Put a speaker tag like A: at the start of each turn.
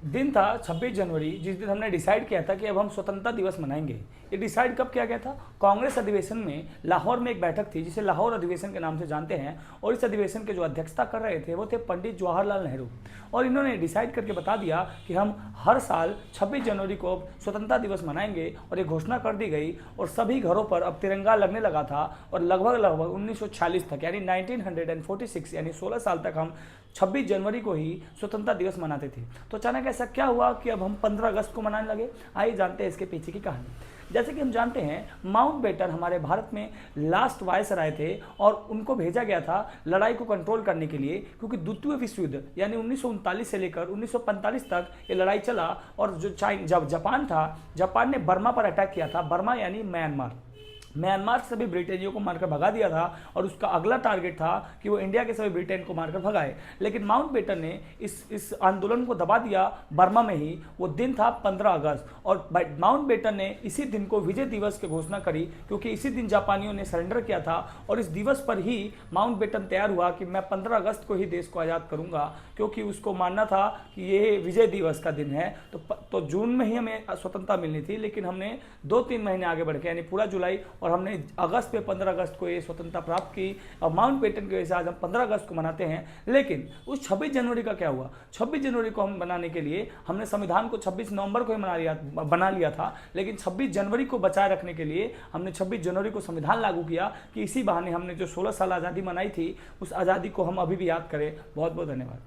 A: दिन था 26 जनवरी, जिस दिन हमने डिसाइड किया था कि अब हम स्वतंत्रता दिवस मनाएंगे। ये डिसाइड कब किया गया था? कांग्रेस अधिवेशन में लाहौर में एक बैठक थी जिसे लाहौर अधिवेशन के नाम से जानते हैं, और इस अधिवेशन के जो अध्यक्षता कर रहे थे वो थे पंडित जवाहरलाल नेहरू। और इन्होंने डिसाइड करके बता दिया कि हम हर साल 26 जनवरी को स्वतंत्रता दिवस मनाएंगे, और ये घोषणा कर दी गई और सभी घरों पर अब तिरंगा लगने लगा था। और लगभग लगभग 1946 तक, यानी 1946, यानी 16 साल तक हम 26 जनवरी को ही स्वतंत्रता दिवस मनाते थे। तो अचानक ऐसा क्या हुआ कि अब हम 15 अगस्त को मनाने लगे? आइए जानते हैं इसके पीछे की कहानी। जैसे कि हम जानते हैं, माउंटबेटन हमारे भारत में लास्ट वायसराय थे, और उनको भेजा गया था लड़ाई को कंट्रोल करने के लिए, क्योंकि द्वितीय विश्व युद्ध यानी 1939 से लेकर 1945 तक ये लड़ाई चला। और जो जब जापान था, जापान ने बर्मा पर अटैक किया था। बर्मा यानी म्यांमार। म्यांमार से सभी ब्रिटेनियों को मारकर भगा दिया था, और उसका अगला टारगेट था कि वो इंडिया के सभी ब्रिटेन को मारकर भगाए। लेकिन माउंटबेटन ने इस आंदोलन को दबा दिया बर्मा में ही। वो दिन था 15 अगस्त, और माउंटबेटन ने इसी दिन को विजय दिवस की घोषणा करी, क्योंकि इसी दिन जापानियों ने सरेंडर किया था। और इस दिवस पर ही माउंटबेटन तैयार हुआ कि मैं 15 अगस्त को ही देश को आज़ाद करूंगा, क्योंकि उसको मानना था कि ये विजय दिवस का दिन है। तो जून में ही हमें स्वतंत्रता मिलनी थी, लेकिन हमने 2-3 महीने आगे बढ़ के, यानी पूरा जुलाई, और हमने अगस्त पे 15 अगस्त को ये स्वतंत्रता प्राप्त की। और माउंटबेटन की वजह से आज हम 15 अगस्त को मनाते हैं। लेकिन उस 26 जनवरी का क्या हुआ? 26 जनवरी को हम बनाने के लिए हमने संविधान को 26 नवंबर को ही बना लिया था, लेकिन 26 जनवरी को बचाए रखने के लिए हमने 26 जनवरी को संविधान लागू किया, कि इसी बहाने हमने जो 16 साल आज़ादी मनाई थी, उस आज़ादी को हम अभी भी याद करें। बहुत बहुत धन्यवाद।